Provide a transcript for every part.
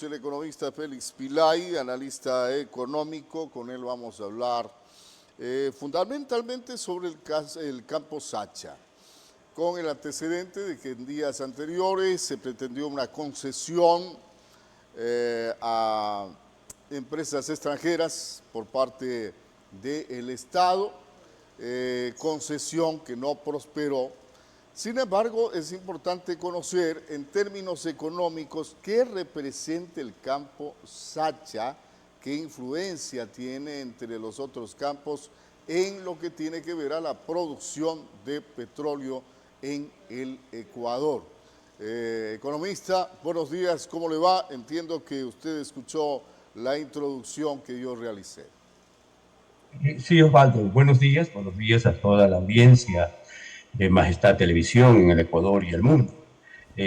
El economista Félix Pilay, analista económico. Con él vamos a hablar fundamentalmente sobre el campo Sacha, con el antecedente de que en días anteriores se pretendió una concesión a empresas extranjeras por parte del Estado, concesión que no prosperó. Sin embargo, es importante conocer en términos económicos qué representa el campo Sacha, qué influencia tiene entre los otros campos en lo que tiene que ver a la producción de petróleo en el Ecuador. Economista, buenos días, ¿cómo le va? Entiendo que usted escuchó la introducción que yo realicé. Sí, Osvaldo, buenos días a toda la audiencia de Majestad Televisión en el Ecuador y el mundo.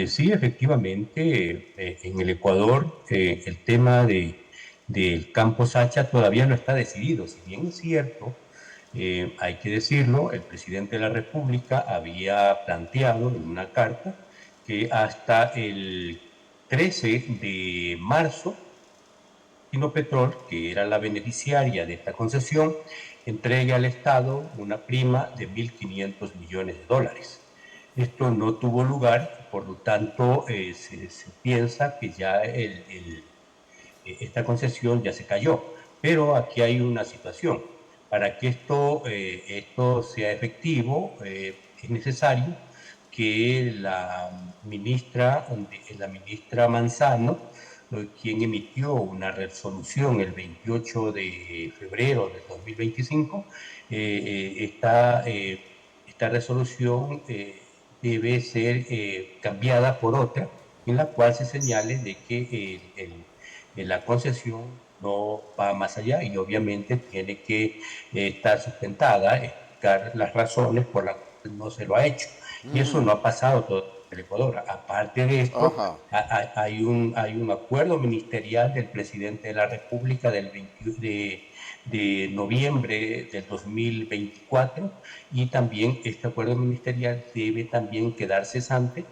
Sí, efectivamente, en el Ecuador el tema del campo Sacha todavía no está decidido. Si bien es cierto, hay que decirlo, el presidente de la República había planteado en una carta que hasta el 13 de marzo Sinopetrol, que era la beneficiaria de esta concesión, entregue al Estado una prima de 1.500 millones de dólares. Esto no tuvo lugar, por lo tanto se piensa que ya esta concesión ya se cayó. Pero aquí hay una situación. Para que esto sea efectivo, es necesario que la ministra Manzano, quien emitió una resolución el 28 de febrero de 2025, esta resolución debe ser cambiada por otra, en la cual se señale de que la concesión no va más allá y obviamente tiene que estar sustentada, explicar las razones por las cuales no se lo ha hecho. Y eso no ha pasado todo en el Ecuador. Aparte de esto, Ajá. hay un acuerdo ministerial del presidente de la República de noviembre del 2024, y también este acuerdo ministerial debe también quedar cesante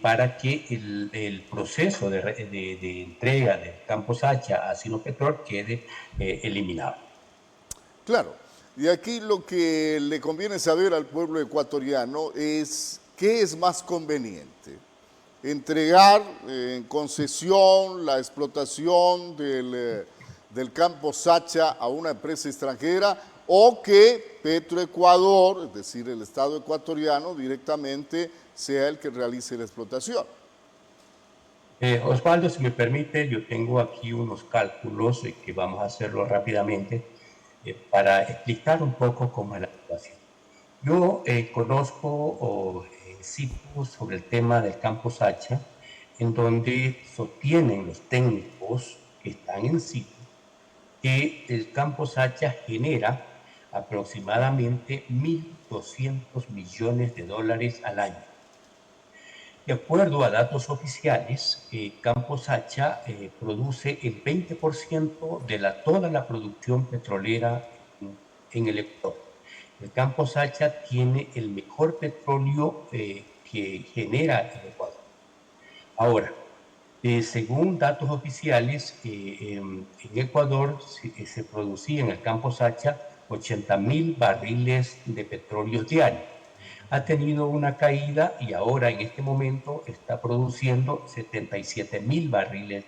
para que el proceso de entrega del campo Sacha a Sinopetrol quede eliminado. Claro, y aquí lo que le conviene saber al pueblo ecuatoriano es qué es más conveniente, entregar en concesión la explotación del campo Sacha a una empresa extranjera o que Petroecuador, es decir, el Estado ecuatoriano directamente sea el que realice la explotación. Osvaldo, si me permite, yo tengo aquí unos cálculos que vamos a hacerlo rápidamente para explicar un poco cómo es la situación. Yo conozco sitios sobre el tema del campo Sacha, en donde sostienen los técnicos que están en sitio que el campo Sacha genera aproximadamente 1.200 millones de dólares al año. De acuerdo a datos oficiales, Campo Sacha produce el 20% de toda la producción petrolera en el Ecuador. El Campo Sacha tiene el mejor petróleo que genera el Ecuador. Ahora, según datos oficiales, en Ecuador se producía en el Campo Sacha 80.000 barriles de petróleo diarios. Ha tenido una caída y ahora en este momento está produciendo 77.000 barriles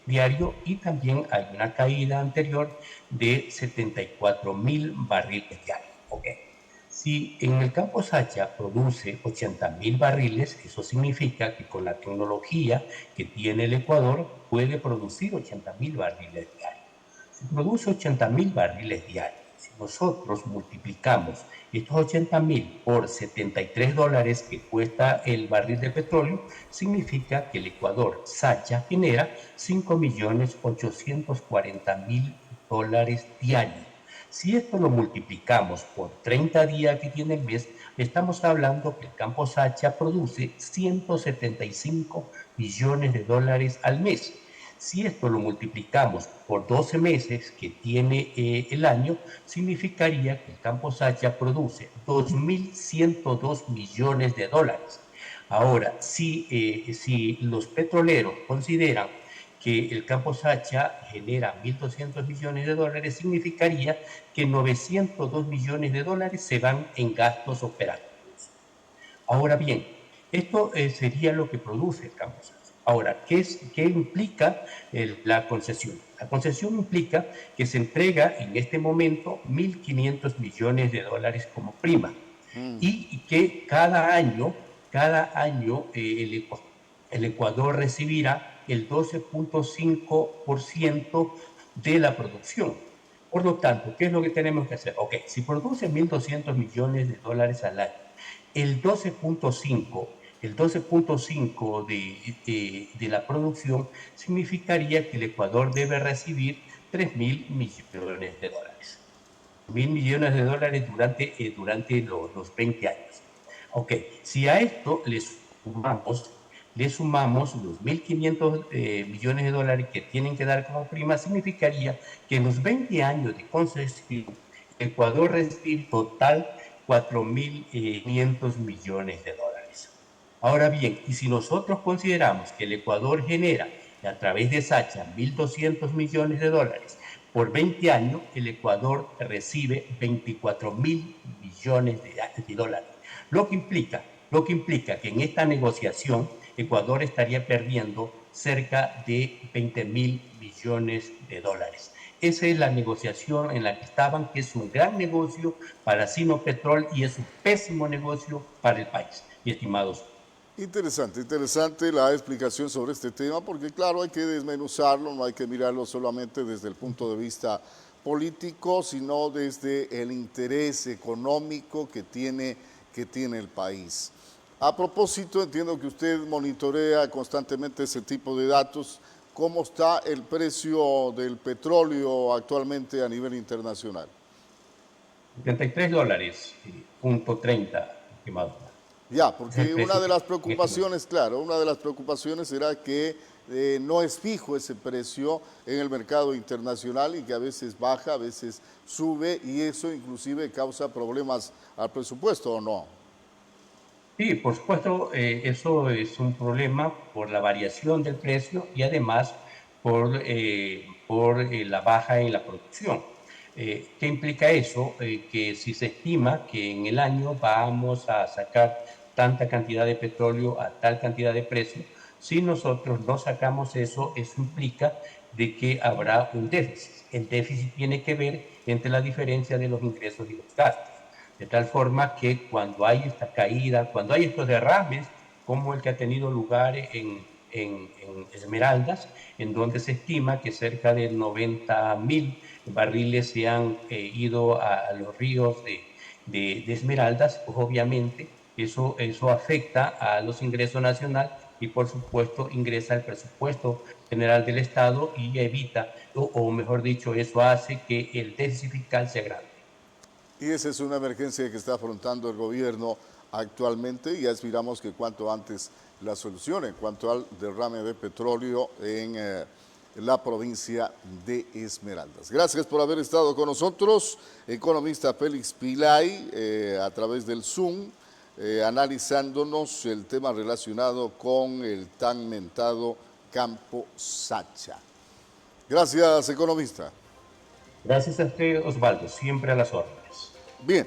diarios, y también hay una caída anterior de 74.000 barriles diarios. Okay. Si en el campo Sacha produce 80.000 barriles, eso significa que con la tecnología que tiene el Ecuador puede producir 80.000 barriles diarios. Si produce 80.000 barriles diarios, si nosotros multiplicamos estos 80.000 por 73 dólares que cuesta el barril de petróleo, significa que el Ecuador Sacha genera 5.840.000 dólares diarios. Si esto lo multiplicamos por 30 días que tiene el mes, estamos hablando que el campo Sacha produce 175 millones de dólares al mes. Si esto lo multiplicamos por 12 meses que tiene el año, significaría que el campo Sacha produce 2.102 millones de dólares. Ahora, si los petroleros consideran que el campo Sacha genera 1.200 millones de dólares, significaría que 902 millones de dólares se van en gastos operativos. Ahora bien, esto sería lo que produce el campo Sacha. Ahora, ¿qué implica la concesión? La concesión implica que se entrega en este momento 1.500 millones de dólares como prima y que cada año el Ecuador recibirá el 12.5% de la producción. Por lo tanto, ¿qué es lo que tenemos que hacer? Ok, si produce 1.200 millones de dólares al año, el 12.5 de la producción significaría que el Ecuador debe recibir 3.000 millones de dólares. 1.000 millones de dólares durante los 20 años. Ok, si a esto le sumamos los 1.500 millones de dólares que tienen que dar como prima, significaría que en los 20 años de concesión, Ecuador recibe total 4.500 millones de dólares. Ahora bien, y si nosotros consideramos que el Ecuador genera a través de Sacha 1.200 millones de dólares por 20 años, el Ecuador recibe 24.000 millones de dólares, lo que implica que en esta negociación Ecuador estaría perdiendo cerca de 20.000 millones de dólares. Esa es la negociación en la que estaban, que es un gran negocio para Sinopetrol y es un pésimo negocio para el país, mi estimados. Interesante, interesante la explicación sobre este tema, porque claro, hay que desmenuzarlo, no hay que mirarlo solamente desde el punto de vista político, sino desde el interés económico que tiene el país. A propósito, entiendo que usted monitorea constantemente ese tipo de datos. ¿Cómo está el precio del petróleo actualmente a nivel internacional? 73 dólares, punto 30, estimado. Ya, Es el porque una precio de que las en este momento. preocupaciones, claro, una de las preocupaciones era que no es fijo ese precio en el mercado internacional y que a veces baja, a veces sube y eso inclusive causa problemas al presupuesto, ¿o no? Sí, por supuesto, eso es un problema por la variación del precio y además por la baja en la producción. ¿Qué implica eso? Que si se estima que en el año vamos a sacar tanta cantidad de petróleo a tal cantidad de precio, si nosotros no sacamos eso, eso implica de que habrá un déficit. El déficit tiene que ver entre la diferencia de los ingresos y los gastos. De tal forma que cuando hay esta caída, cuando hay estos derrames, como el que ha tenido lugar en Esmeraldas, en donde se estima que cerca de 90.000 barriles se han ido a los ríos de Esmeraldas, pues obviamente eso afecta a los ingresos nacionales y por supuesto ingresa al presupuesto general del Estado y evita, o mejor dicho, eso hace que el déficit fiscal sea grande. Y esa es una emergencia que está afrontando el gobierno actualmente y aspiramos que cuanto antes la solucione en cuanto al derrame de petróleo en la provincia de Esmeraldas. Gracias por haber estado con nosotros, economista Félix Pilay, a través del Zoom, analizándonos el tema relacionado con el tan mentado campo Sacha. Gracias, economista. Gracias a usted, Osvaldo, siempre a las órdenes. Bien.